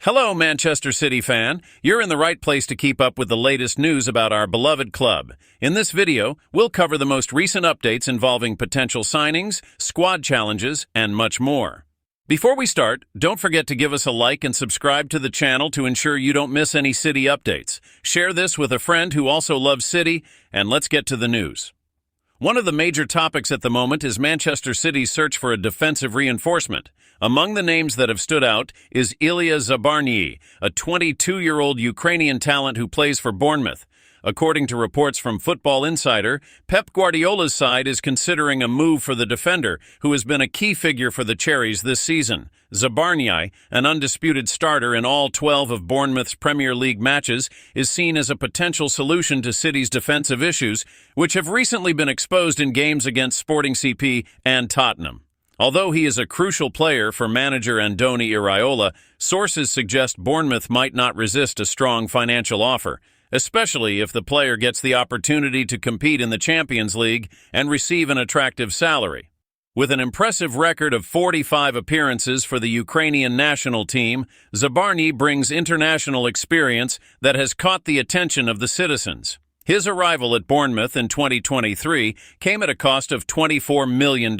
Hello, Manchester City fan. You're in the right place to keep up with the latest news about our beloved club. In this video, we'll cover the most recent updates involving potential signings, squad challenges, and much more. Before we start, don't forget to give us a like and subscribe to the channel to ensure you don't miss any City updates. Share this with a friend who also loves City, and let's get to the news. One of the major topics at the moment is Manchester City's search for a defensive reinforcement. Among the names that have stood out is Ilya Zabarny, a 22-year-old Ukrainian talent who plays for Bournemouth. According to reports from Football Insider, Pep Guardiola's side is considering a move for the defender, who has been a key figure for the Cherries this season. Zabarny, an undisputed starter in all 12 of Bournemouth's Premier League matches, is seen as a potential solution to City's defensive issues, which have recently been exposed in games against Sporting CP and Tottenham. Although he is a crucial player for manager Andoni Iraola, sources suggest Bournemouth might not resist a strong financial offer, especially if the player gets the opportunity to compete in the Champions League and receive an attractive salary. With an impressive record of 45 appearances for the Ukrainian national team, Zabarny brings international experience that has caught the attention of the citizens. His arrival at Bournemouth in 2023 came at a cost of $24 million.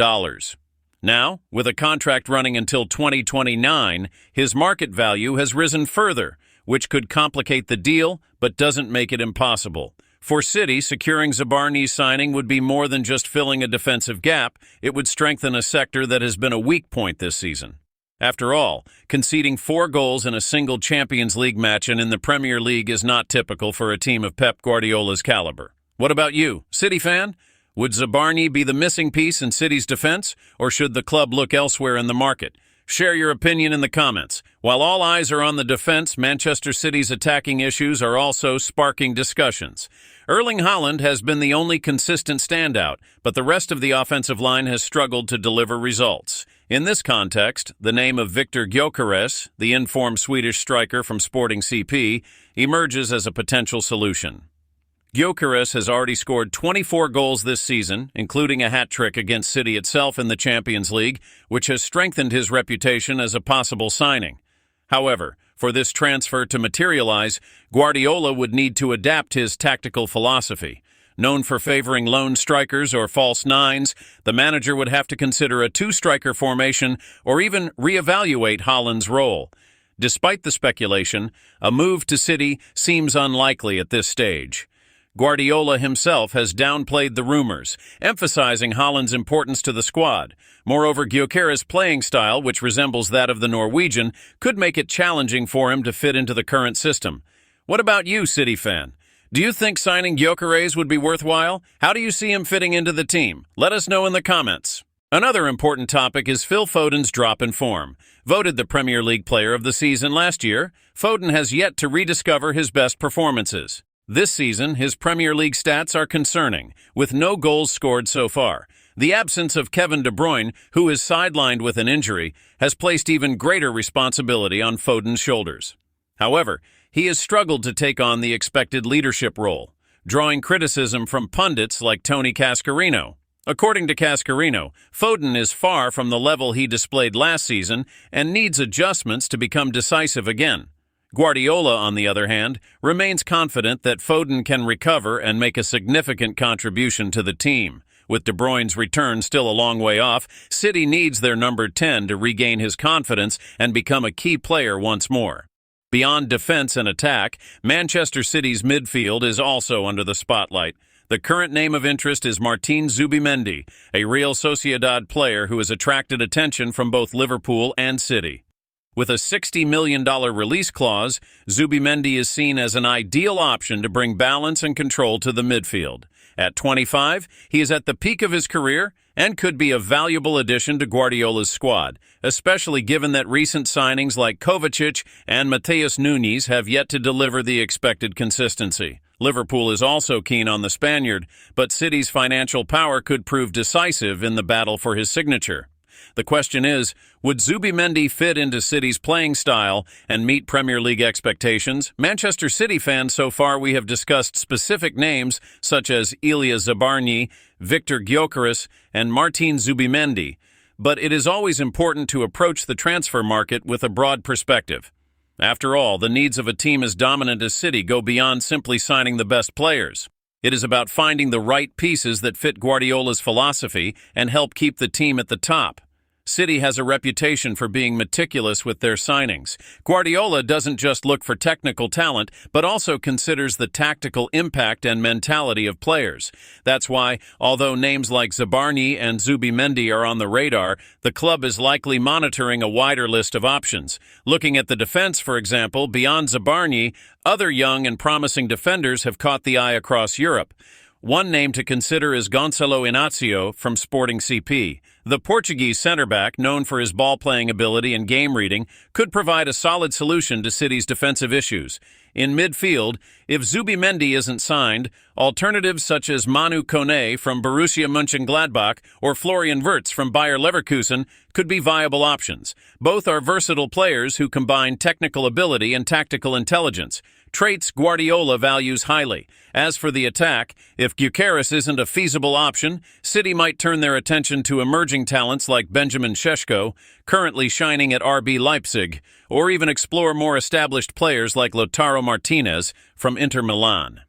Now, with a contract running until 2029, his market value has risen further, which could complicate the deal but doesn't make it impossible. For City, securing Zabarny's signing would be more than just filling a defensive gap. It would strengthen a sector that has been a weak point this season. After all, conceding 4 goals in a single Champions League match and in the Premier League is not typical for a team of Pep Guardiola's caliber. What about you, City fan? Would Zabarny be the missing piece in City's defense, or should the club look elsewhere in the market? Share your opinion in the comments. While all eyes are on the defense, Manchester City's attacking issues are also sparking discussions. Erling Haaland has been the only consistent standout, but the rest of the offensive line has struggled to deliver results. In this context, the name of Viktor Gyökeres, the informed Swedish striker from Sporting CP, emerges as a potential solution. Gyökeres has already scored 24 goals this season, including a hat-trick against City itself in the Champions League, which has strengthened his reputation as a possible signing. However, for this transfer to materialize, Guardiola would need to adapt his tactical philosophy. Known for favoring lone strikers or false nines, the manager would have to consider a 2-striker formation or even reevaluate Haaland's role. Despite the speculation, a move to City seems unlikely at this stage. Guardiola himself has downplayed the rumors, emphasizing Haaland's importance to the squad. Moreover, Gyökeres' playing style, which resembles that of the Norwegian, could make it challenging for him to fit into the current system. What about you, City fan? Do you think signing Gyökeres would be worthwhile? How do you see him fitting into the team? Let us know in the comments. Another important topic is Phil Foden's drop in form. Voted the Premier League Player of the Season last year, Foden has yet to rediscover his best performances. This season, his Premier League stats are concerning, with no goals scored so far. The absence of Kevin De Bruyne, who is sidelined with an injury, has placed even greater responsibility on Foden's shoulders. However, he has struggled to take on the expected leadership role, drawing criticism from pundits like Tony Cascarino. According to Cascarino, Foden is far from the level he displayed last season and needs adjustments to become decisive again. Guardiola, on the other hand, remains confident that Foden can recover and make a significant contribution to the team. With De Bruyne's return still a long way off, City needs their number 10 to regain his confidence and become a key player once more. Beyond defense and attack, Manchester City's midfield is also under the spotlight. The current name of interest is Martin Zubimendi, a Real Sociedad player who has attracted attention from both Liverpool and City. With a $60 million release clause, Zubimendi is seen as an ideal option to bring balance and control to the midfield. At 25, he is at the peak of his career and could be a valuable addition to Guardiola's squad, especially given that recent signings like Kovacic and Matheus Nunes have yet to deliver the expected consistency. Liverpool is also keen on the Spaniard, but City's financial power could prove decisive in the battle for his signature. The question is, would Zubimendi fit into City's playing style and meet Premier League expectations? Manchester City fans, so far we have discussed specific names such as Ilya Zabarny, Viktor Gyökeres, and Martin Zubimendi, but it is always important to approach the transfer market with a broad perspective. After all, the needs of a team as dominant as City go beyond simply signing the best players. It is about finding the right pieces that fit Guardiola's philosophy and help keep the team at the top. City has a reputation for being meticulous with their signings. Guardiola doesn't just look for technical talent, but also considers the tactical impact and mentality of players. That's why, although names like Zabarnyi and Zubimendi are on the radar, the club is likely monitoring a wider list of options. Looking at the defense, for example, beyond Zabarnyi, other young and promising defenders have caught the eye across Europe. One name to consider is Gonçalo Inácio from Sporting CP. The Portuguese centre-back, known for his ball-playing ability and game reading, could provide a solid solution to City's defensive issues. In midfield, if Zubimendi isn't signed, alternatives such as Manu Koné from Borussia Mönchengladbach or Florian Wirtz from Bayer Leverkusen could be viable options. Both are versatile players who combine technical ability and tactical intelligence, traits Guardiola values highly. As for the attack, if Gyökeres isn't a feasible option, City might turn their attention to emerging talents like Benjamin Šeško, currently shining at RB Leipzig, or even explore more established players like Lautaro Martinez from Inter Milan.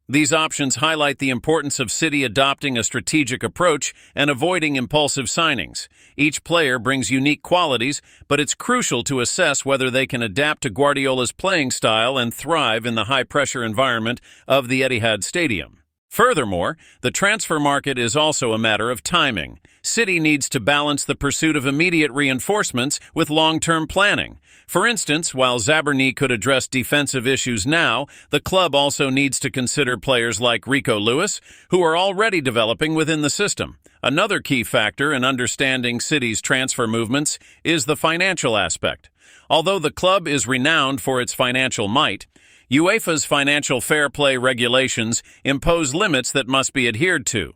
These options highlight the importance of City adopting a strategic approach and avoiding impulsive signings. Each player brings unique qualities, but it's crucial to assess whether they can adapt to Guardiola's playing style and thrive in the high-pressure environment of the Etihad Stadium. Furthermore, the transfer market is also a matter of timing. City needs to balance the pursuit of immediate reinforcements with long-term planning. For instance, while Zabarnyi could address defensive issues now, the club also needs to consider players like Rico Lewis, who are already developing within the system. Another key factor in understanding City's transfer movements is the financial aspect. Although the club is renowned for its financial might, UEFA's financial fair play regulations impose limits that must be adhered to.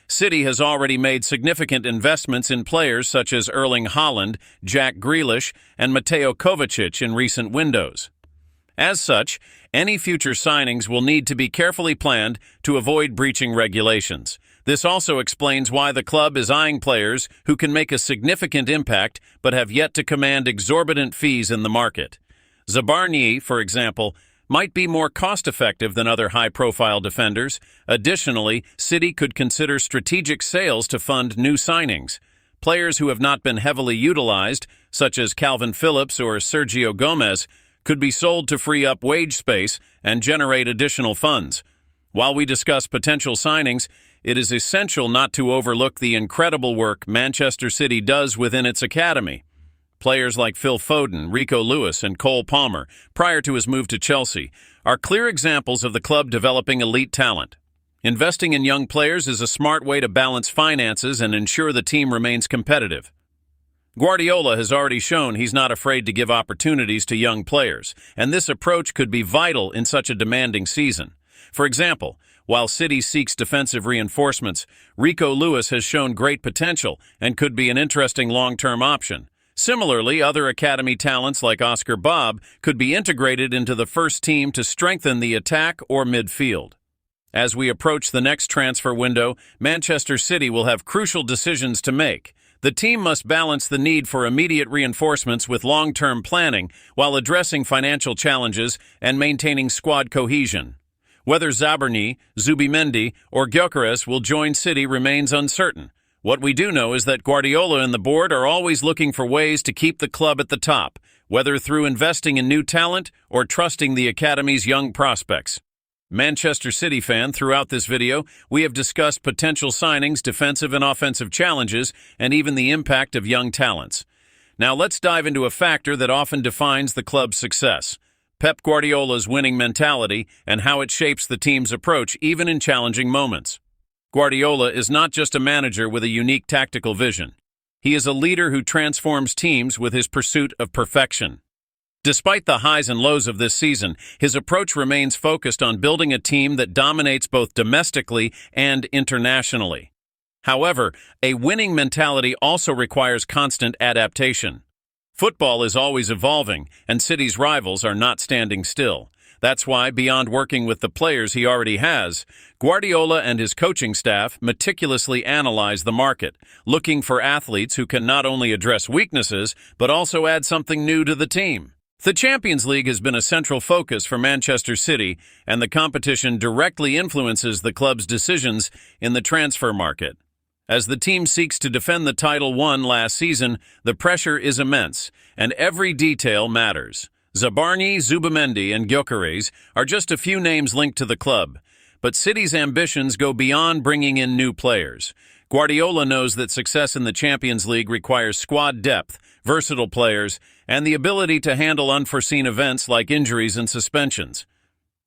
City has already made significant investments in players such as Erling Haaland, Jack Grealish, and Mateo Kovacic in recent windows. As such, any future signings will need to be carefully planned to avoid breaching regulations. This also explains why the club is eyeing players who can make a significant impact but have yet to command exorbitant fees in the market. Zabarnyi, for example, might be more cost-effective than other high-profile defenders. Additionally, City could consider strategic sales to fund new signings. Players who have not been heavily utilized, such as Calvin Phillips or Sergio Gomez, could be sold to free up wage space and generate additional funds. While we discuss potential signings, it is essential not to overlook the incredible work Manchester City does within its academy. Players like Phil Foden, Rico Lewis, and Cole Palmer, prior to his move to Chelsea, are clear examples of the club developing elite talent. Investing in young players is a smart way to balance finances and ensure the team remains competitive. Guardiola has already shown he's not afraid to give opportunities to young players, and this approach could be vital in such a demanding season. For example, while City seeks defensive reinforcements, Rico Lewis has shown great potential and could be an interesting long-term option. Similarly, other academy talents like Oscar Bobb could be integrated into the first team to strengthen the attack or midfield. As we approach the next transfer window, Manchester City will have crucial decisions to make. The team must balance the need for immediate reinforcements with long-term planning while addressing financial challenges and maintaining squad cohesion. Whether Zabarnyi, Zubimendi, or Gyökeres will join City remains uncertain. What we do know is that Guardiola and the board are always looking for ways to keep the club at the top, whether through investing in new talent or trusting the academy's young prospects. Manchester City fan, throughout this video, we have discussed potential signings, defensive and offensive challenges, and even the impact of young talents. Now let's dive into a factor that often defines the club's success: Pep Guardiola's winning mentality and how it shapes the team's approach even in challenging moments. Guardiola is not just a manager with a unique tactical vision. He is a leader who transforms teams with his pursuit of perfection. Despite the highs and lows of this season, his approach remains focused on building a team that dominates both domestically and internationally. However, a winning mentality also requires constant adaptation. Football is always evolving, and City's rivals are not standing still. That's why, beyond working with the players he already has, Guardiola and his coaching staff meticulously analyze the market, looking for athletes who can not only address weaknesses, but also add something new to the team. The Champions League has been a central focus for Manchester City, and the competition directly influences the club's decisions in the transfer market. As the team seeks to defend the title won last season, the pressure is immense, and every detail matters. Zabarnyi, Zubimendi, and Gyökeres are just a few names linked to the club, but City's ambitions go beyond bringing in new players. Guardiola knows that success in the Champions League requires squad depth, versatile players, and the ability to handle unforeseen events like injuries and suspensions.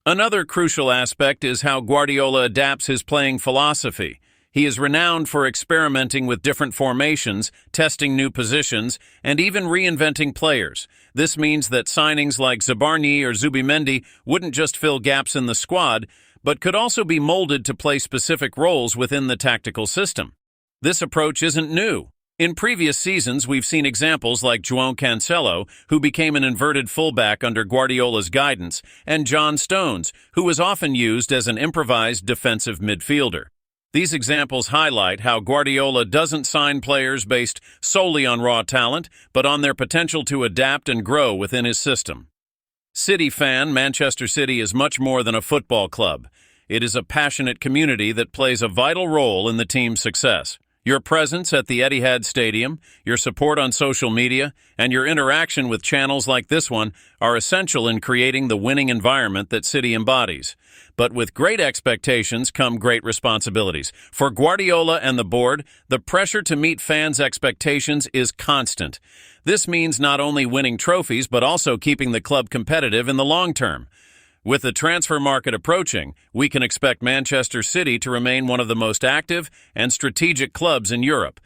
Another crucial aspect is how Guardiola adapts his playing philosophy. He is renowned for experimenting with different formations, testing new positions, and even reinventing players. This means that signings like Zabarnyi or Zubimendi wouldn't just fill gaps in the squad, but could also be molded to play specific roles within the tactical system. This approach isn't new. In previous seasons, we've seen examples like João Cancelo, who became an inverted fullback under Guardiola's guidance, and John Stones, who was often used as an improvised defensive midfielder. These examples highlight how Guardiola doesn't sign players based solely on raw talent, but on their potential to adapt and grow within his system. City fan, Manchester City is much more than a football club. It is a passionate community that plays a vital role in the team's success. Your presence at the Etihad Stadium, your support on social media, and your interaction with channels like this one are essential in creating the winning environment that City embodies. But with great expectations come great responsibilities. For Guardiola and the board, the pressure to meet fans' expectations is constant. This means not only winning trophies, but also keeping the club competitive in the long term. With the transfer market approaching, we can expect Manchester City to remain one of the most active and strategic clubs in Europe.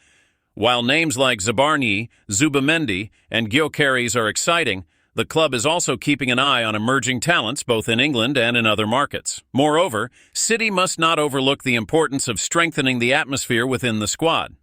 While names like Zabarnyi, Zubimendi, and Gyökeres are exciting, the club is also keeping an eye on emerging talents both in England and in other markets. Moreover, City must not overlook the importance of strengthening the atmosphere within the squad.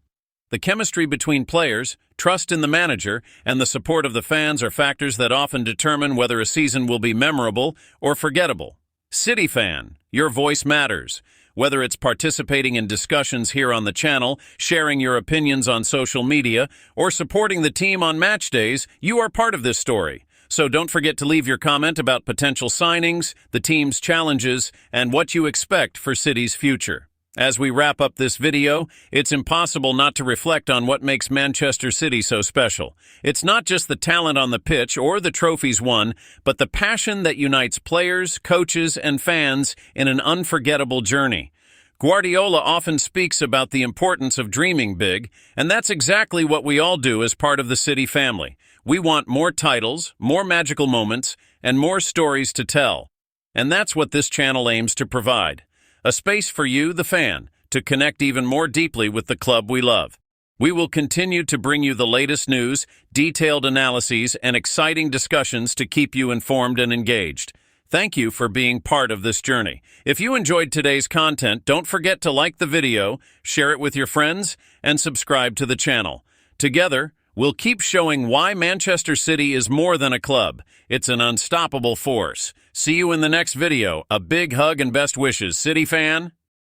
The chemistry between players, trust in the manager, and the support of the fans are factors that often determine whether a season will be memorable or forgettable. City fan, your voice matters. Whether it's participating in discussions here on the channel, sharing your opinions on social media, or supporting the team on match days, you are part of this story. So don't forget to leave your comment about potential signings, the team's challenges, and what you expect for City's future. As we wrap up this video, it's impossible not to reflect on what makes Manchester City so special. It's not just the talent on the pitch or the trophies won, but the passion that unites players, coaches, and fans in an unforgettable journey. Guardiola often speaks about the importance of dreaming big, and that's exactly what we all do as part of the City family. We want more titles, more magical moments, and more stories to tell. And that's what this channel aims to provide. A space for you, the fan, to connect even more deeply with the club we love. We will continue to bring you the latest news, detailed analyses, and exciting discussions to keep you informed and engaged. Thank you for being part of this journey. If you enjoyed today's content, don't forget to like the video, share it with your friends, and subscribe to the channel. Together, we'll keep showing why Manchester City is more than a club. It's an unstoppable force. See you in the next video. A big hug and best wishes, City fan.